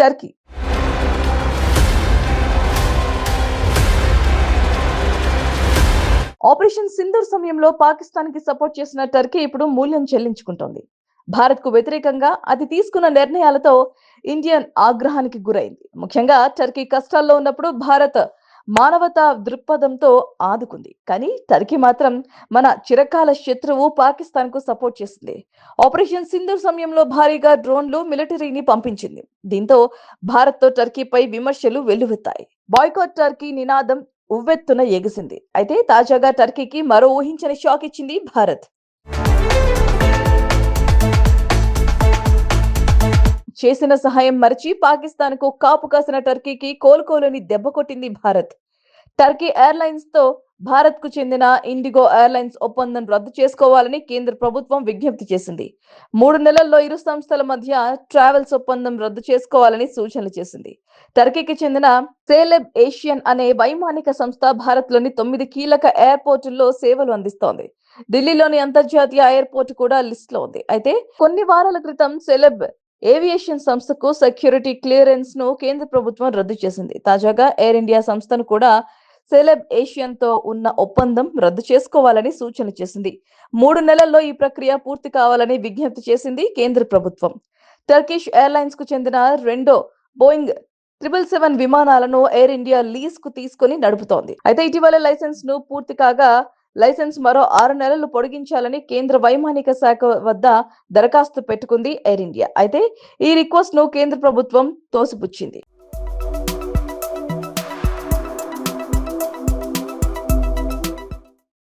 Turkey operation Sindoor సమయంలో పాకిస్తాన్‌కి support చేసిన టర్కీ ఇప్పుడు మూల్యం చెల్లించుకుంటోంది. భారత్‌కు వ్యతిరేకంగా అది తీసుకున్న నిర్ణయాలతో ఇండియన్ ఆగ్రహానికి గురైంది. ముఖ్యంగా టర్కీ కష్టాల్లో ఉన్నప్పుడు భారత్ మానవతా దృక్పథంతో ఆదుకుంది. కానీ టర్కీ మాత్రం మన చిరకాల శత్రువు పాకిస్తాన్‌కు సపోర్ట్ చేసింది. ఆపరేషన్ సింధూర్ సమయంలో భారీగా డ్రోన్లు, మిలిటరీని పంపించింది. దీంతో భారత్‌తో టర్కీపై విమర్శలు వెల్లువెత్తాయి. బాయ్కాట్ టర్కీ నినాదం ఉవ్వెత్తున ఎగిసింది. అయితే తాజాగా టర్కీకి మరో ఊహించని షాక్ ఇచ్చింది భారత్. చేసిన సహాయం మరిచి పాకిస్తాన్‌కు కాపు కాసిన టర్కీకి కోలుకోలేని దెబ్బ కొట్టింది భారత్. టర్కీ ఎయిర్‌లైన్స్ తో భారత్‌కు చెందిన ఇండిగో ఎయిర్‌లైన్స్ ఒప్పందం రద్దు చేసుకోవాలని కేంద్ర ప్రభుత్వం విజ్ఞప్తి చేసింది. 3 నెలల్లో ఇరు సంస్థల మధ్య ట్రావెల్స్ ఒప్పందం రద్దు చేసుకోవాలని సూచనలు చేసింది. టర్కీకి చెందిన సేలెబ్ ఏషియన్ అనే వైమానిక సంస్థ భారత్‌లోని 9 కీలక ఎయిర్‌పోర్టుల్లో సేవలు అందిస్తోంది. ఢిల్లీలోని అంతర్జాతీయ ఎయిర్‌పోర్ట్ కూడా లిస్ట్‌లో ఉంది. అయితే కొన్ని వారాల క్రితం సెలెబ్ ఏవియేషన్ సంస్థకు సెక్యూరిటీ క్లియరెన్స్ ను కేంద్ర ప్రభుత్వం రద్దు చేసింది. తాజాగా ఎయిర్ ఇండియా సంస్థను కూడా సెలెబ్ ఏషియన్‌తో ఉన్న ఒప్పందం రద్దు చేసుకోవాలని సూచన చేసింది. 3 నెలల్లో ఈ ప్రక్రియ పూర్తి కావాలని విజ్ఞప్తి చేసింది కేంద్ర ప్రభుత్వం. టర్కిష్ ఎయిర్‌లైన్స్‌కు చెందిన రెండో బోయింగ్ 777 విమానాలను ఎయిర్ ఇండియా లీజ్‌కు తీసుకొని నడుపుతోంది. అయితే ఇటీవల లైసెన్స్‌ను పూర్తి కాగా లైసెన్స్ మరో 6 నెలలు పొడిగించాలని కేంద్ర వైమానిక శాఖ వద్ద దరఖాస్తు పెట్టుకుంది ఎయిర్ ఇండియా. అయితే ఈ రిక్వెస్ట్‌ను కేంద్ర ప్రభుత్వం తోసిపుచ్చింది.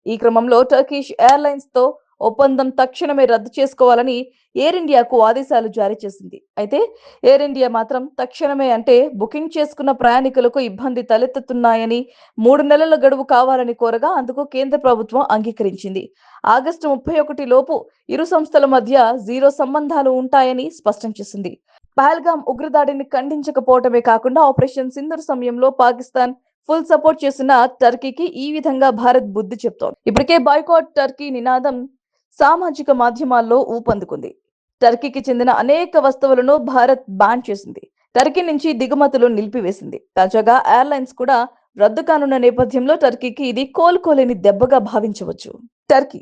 ఈ క్రమంలో టర్కిష్ ఎయిర్‌లైన్స్‌తో ఒప్పందం తక్షణమే రద్దు చేసుకోవాలని ఎయిర్ ఇండియాకు ఆదేశాలు జారీ చేసింది. అయితే ఎయిర్ ఇండియా మాత్రం తక్షణమే అంటే బుకింగ్ చేసుకున్న ప్రయాణికులకు ఇబ్బంది తలెత్తుతున్నాయని 3 నెలల గడువు కావాలని కోరగా అందుకు కేంద్ర ప్రభుత్వం అంగీకరించింది. ఆగస్టు 31 లోపు ఇరు సంస్థల మధ్య జీరో సంబంధాలు ఉంటాయని స్పష్టం చేసింది. పహల్గామ్ ఉగ్రదాడిని ఖండించకపోవటమే కాకుండా ఆపరేషన్ సింధూర్ సమయంలో పాకిస్తాన్ ఫుల్ సపోర్ట్ చేసిన టర్కీకి ఈ విధంగా భారత్ బుద్ధి చెప్తోంది. ఇప్పటికే బాయ్కాట్ టర్కీ నినాదం సామాజిక మాధ్యమాల్లో ఊపందుకుంది. టర్కీకి చెందిన అనేక వస్తువులను భారత్ బ్యాన్ చేసింది. టర్కీ నుంచి దిగుమతులు నిలిపివేసింది. తాజాగా ఎయిర్లైన్స్ కూడా రద్దు కానున్న నేపథ్యంలో టర్కీకి ఇది కోలుకోలేని దెబ్బగా భావించవచ్చు. టర్కీ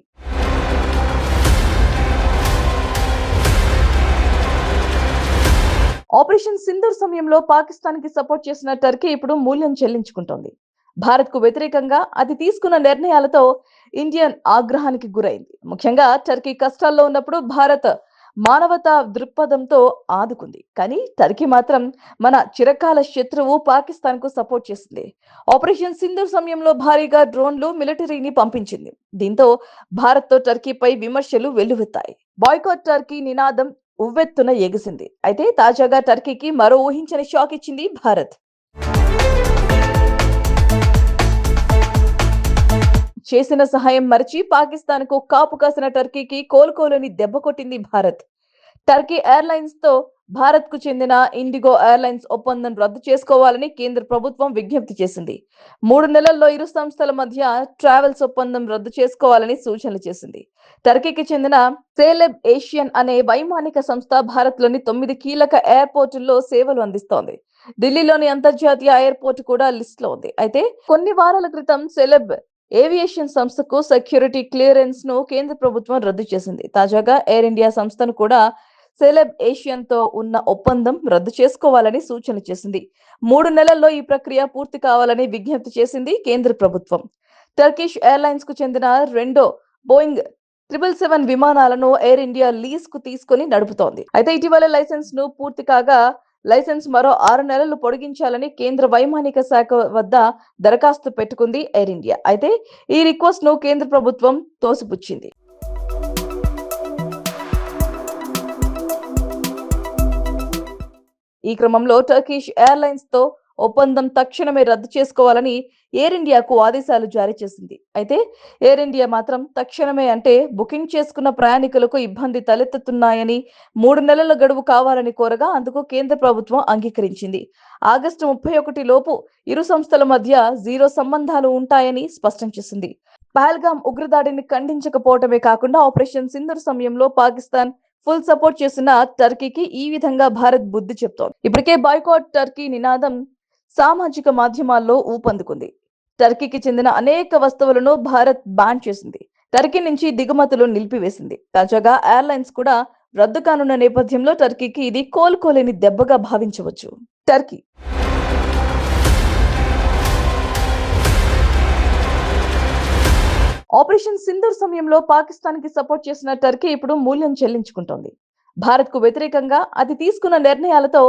ఆపరేషన్ సింధూర్ సమయంలో పాకిస్తాన్‌కి సపోర్ట్ చేసిన టర్కీ ఇప్పుడు మూల్యం చెల్లించుకుంటోంది. భారత్‌కు వ్యతిరేకంగా అది తీసుకున్న నిర్ణయాలతో ఇండియన్ ఆగ్రహానికి గురైంది. ముఖ్యంగా టర్కీ కష్టాల్లో ఉన్నప్పుడు భారత్ మానవతా దృక్పథంతో ఆదుకుంది. కానీ టర్కీ మాత్రం మన చిరకాల శత్రువు పాకిస్తాన్‌కు సపోర్ట్ చేసింది. ఆపరేషన్ సింధూర్ సమయంలో భారీగా డ్రోన్లు, మిలిటరీని పంపించింది. దీంతో భారత్‌తో టర్కీపై విమర్శలు వెల్లువెత్తాయి. బాయ్కాట్ టర్కీ నినాదం ఉవ్వెత్తున ఎగిసింది. అయితే తాజాగా టర్కీకి మరో ఊహించని షాక్ ఇచ్చింది భారత్. చేసిన సహాయం మరిచి పాకిస్తాన్‌కు కాపు కాసిన టర్కీకి కోలుకోలేని దెబ్బ కొట్టింది భారత్. టర్కీ ఎయిర్‌లైన్స్ తో భారత్‌కు చెందిన ఇండిగో ఎయిర్‌లైన్స్ ఒప్పందం రద్దు చేసుకోవాలని కేంద్ర ప్రభుత్వం విజ్ఞప్తి చేసింది. 3 నెలల్లో ఇరు సంస్థల మధ్య ట్రావెల్స్ ఒప్పందం రద్దు చేసుకోవాలని సూచనలు చేసింది. టర్కీకి చెందిన సేలెబ్ ఏషియన్ అనే వైమానిక సంస్థ భారత్‌లోని 9 కీలక ఎయిర్‌పోర్టుల్లో సేవలు అందిస్తోంది. ఢిల్లీలోని అంతర్జాతీయ ఎయిర్‌పోర్ట్ కూడా లిస్ట్‌లో ఉంది. అయితే కొన్ని వారాల క్రితం సెలెబ్ ఏవియేషన్ సంస్థకు సెక్యూరిటీ క్లియరెన్స్ ను కేంద్ర ప్రభుత్వం రద్దు చేసింది. తాజాగా ఎయిర్ ఇండియా సంస్థను కూడా సెలెబ్ ఏషియన్‌తో ఉన్న ఒప్పందం రద్దు చేసుకోవాలని సూచన చేసింది. 3 నెలల్లో ఈ ప్రక్రియ పూర్తి కావాలని విజ్ఞప్తి చేసింది కేంద్ర ప్రభుత్వం. టర్కిష్ ఎయిర్‌లైన్స్‌కు చెందిన రెండో బోయింగ్ 777 విమానాలను ఎయిర్ ఇండియా లీజ్‌కు తీసుకొని నడుపుతోంది. అయితే ఇటీవల లైసెన్స్‌ను పూర్తి కాగా లైసెన్స్ మరో 6 నెలలు పొడిగించాలని కేంద్ర వైమానిక శాఖ వద్ద దరఖాస్తు పెట్టుకుంది ఎయిర్ ఇండియా. అయితే ఈ రిక్వెస్ట్‌ను కేంద్ర ప్రభుత్వం తోసిపుచ్చింది. ఈ క్రమంలో టర్కిష్ ఎయిర్‌లైన్స్‌తో ఒప్పందం తక్షణమే రద్దు చేసుకోవాలని ఎయిర్ ఇండియాకు ఆదేశాలు జారీ చేసింది. అయితే ఎయిర్ ఇండియా మాత్రం తక్షణమే అంటే బుకింగ్ చేసుకున్న ప్రయాణికులకు ఇబ్బంది తలెత్తుతున్నాయని 3 నెలల గడువు కావాలని కోరగా అందుకు కేంద్ర ప్రభుత్వం అంగీకరించింది. ఆగస్టు 31 లోపు ఇరు సంస్థల మధ్య జీరో సంబంధాలు ఉంటాయని స్పష్టం చేసింది. పహల్గామ్ ఉగ్రదాడిని ఖండించకపోవటమే కాకుండా ఆపరేషన్ సింధూర్ సమయంలో పాకిస్తాన్ ఫుల్ సపోర్ట్ చేసిన టర్కీకి ఈ విధంగా భారత్ బుద్ధి చెప్తోంది. ఇప్పటికే బాయ్కాట్ టర్కీ నినాదం సామాజిక మాధ్యమాల్లో ఊపందుకుంది. టర్కీకి చెందిన అనేక వస్తువులను భారత్ బ్యాన్ చేసింది. టర్కీ నుంచి దిగుమతులు నిలిపివేసింది. తాజాగా ఎయిర్లైన్స్ కూడా రద్దు కానున్న నేపథ్యంలో టర్కీకి ఇది కోలుకోలేని దెబ్బగా భావించవచ్చు. టర్కీ ఆపరేషన్ సింధూర్ సమయంలో పాకిస్తాన్‌కి సపోర్ట్ చేసిన టర్కీ ఇప్పుడు మూల్యం చెల్లించుకుంటోంది. భారత్‌కు వ్యతిరేకంగా అది తీసుకున్న నిర్ణయాలతో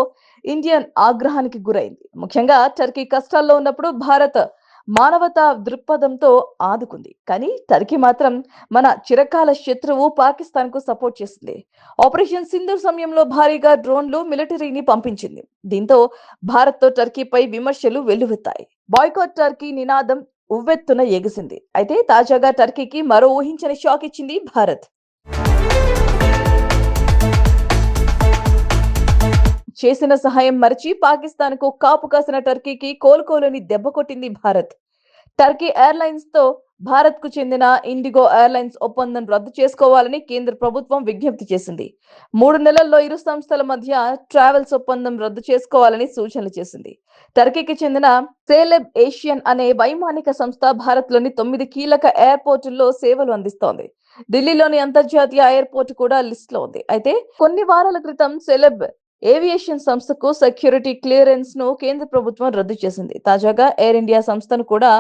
ఇండియన్ ఆగ్రహానికి గురైంది. ముఖ్యంగా టర్కీ కష్టాల్లో ఉన్నప్పుడు భారత్ మానవతా దృక్పథంతో ఆదుకుంది. కానీ టర్కీ మాత్రం మన చిరకాల శత్రువు పాకిస్తాన్‌కు సపోర్ట్ చేసింది. ఆపరేషన్ సింధూర్ సమయంలో భారీగా డ్రోన్లు, మిలిటరీని పంపించింది. దీంతో భారత్‌తో టర్కీపై విమర్శలు వెల్లువెత్తాయి. బాయ్కాట్ టర్కీ నినాదం ఉవ్వెత్తున ఎగిసింది. అయితే తాజాగా టర్కీకి మరో ఊహించని షాక్ ఇచ్చింది భారత్. చేసిన సహాయం మరిచి పాకిస్తాన్‌కు కాపు కాసిన టర్కీకి కోలుకోలేని దెబ్బ కొట్టింది భారత్. టర్కీ ఎయిర్లైన్స్ తో భారత్‌కు చెందిన ఇండిగో ఎయిర్లైన్స్ ఒప్పందం రద్దు చేసుకోవాలని కేంద్ర ప్రభుత్వం విజ్ఞప్తి చేసింది. 3 నెలల్లో ఇరు సంస్థల మధ్య ట్రావెల్స్ ఒప్పందం రద్దు చేసుకోవాలని సూచనలు చేసింది. టర్కీకి చెందిన సేలెబ్ ఏషియన్ అనే వైమానిక సంస్థ భారత్‌లోని 9 కీలక ఎయిర్‌పోర్టుల్లో సేవలు అందిస్తోంది. ఢిల్లీలోని అంతర్జాతీయ ఎయిర్‌పోర్ట్ కూడా లిస్ట్‌లో ఉంది. అయితే కొన్ని వారాల క్రితం సెలెబ్ ఏవియేషన్ సంస్థకు సెక్యూరిటీ క్లియరెన్స్ ను కేంద్ర ప్రభుత్వం రద్దు చేసింది. తాజాగా ఎయిర్ ఇండియా సంస్థను కూడా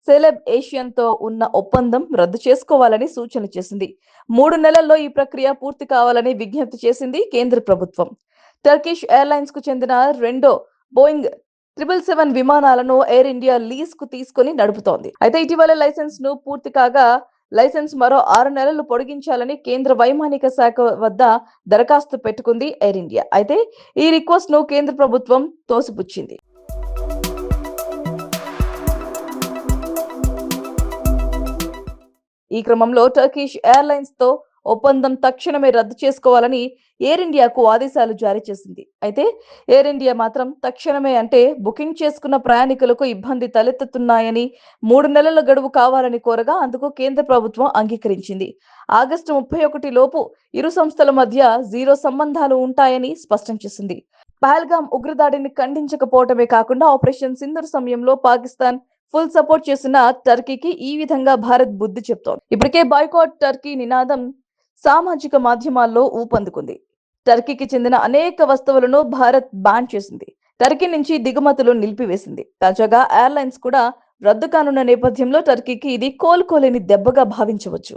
సెలెబ్ ఏషియన్‌తో ఉన్న ఒప్పందం రద్దు చేసుకోవాలని సూచన చేసింది. 3 నెలల్లో ఈ ప్రక్రియ పూర్తి కావాలని విజ్ఞప్తి చేసింది కేంద్ర ప్రభుత్వం. టర్కిష్ ఎయిర్లైన్స్‌కు చెందిన రెండో బోయింగ్ 777 విమానాలను ఎయిర్ ఇండియా లీజ్‌కు తీసుకొని నడుపుతోంది. అయితే ఇటీవల లైసెన్స్‌ను పూర్తి కాగా లైసెన్స్ మరో 6 నెలలు పొడిగించాలని కేంద్ర వైమానిక శాఖ వద్ద దరఖాస్తు పెట్టుకుంది ఎయిర్ ఇండియా. అయితే ఈ రిక్వెస్ట్‌ను కేంద్ర ప్రభుత్వం తోసిపుచ్చింది. ఈ క్రమంలో టర్కిష్ ఎయిర్లైన్స్ తో ఒప్పందం తక్షణమే రద్దు చేసుకోవాలని ఎయిర్ ఇండియాకు ఆదేశాలు జారీ చేసింది. అయితే ఎయిర్ ఇండియా మాత్రం తక్షణమే అంటే బుకింగ్ చేసుకున్న ప్రయాణికులకు ఇబ్బంది తలెత్తుతున్నాయని 3 నెలల గడువు కావాలని కోరగా అందుకు కేంద్ర ప్రభుత్వం అంగీకరించింది. ఆగస్టు 31 లోపు ఇరు సంస్థల మధ్య జీరో సంబంధాలు ఉంటాయని స్పష్టం చేసింది. పహల్గామ్ ఉగ్రదాడిని ఖండించకపోవటమే కాకుండా ఆపరేషన్ సింధూర్ సమయంలో పాకిస్తాన్ ఫుల్ సపోర్ట్ చేసిన టర్కీకి ఈ విధంగా భారత్ బుద్ధి చెప్తోంది. ఇప్పటికే బాయ్కాట్ టర్కీ నినాదం సామాజిక మాధ్యమాల్లో ఊపందుకుంది. టర్కీకి చెందిన అనేక వస్తువులను భారత్ బ్యాన్ చేసింది. టర్కీ నుంచి దిగుమతులు నిలిపివేసింది. తాజాగా ఎయిర్లైన్స్ కూడా రద్దు కానున్న నేపథ్యంలో టర్కీకి ఇది కోలుకోలేని దెబ్బగా భావించవచ్చు.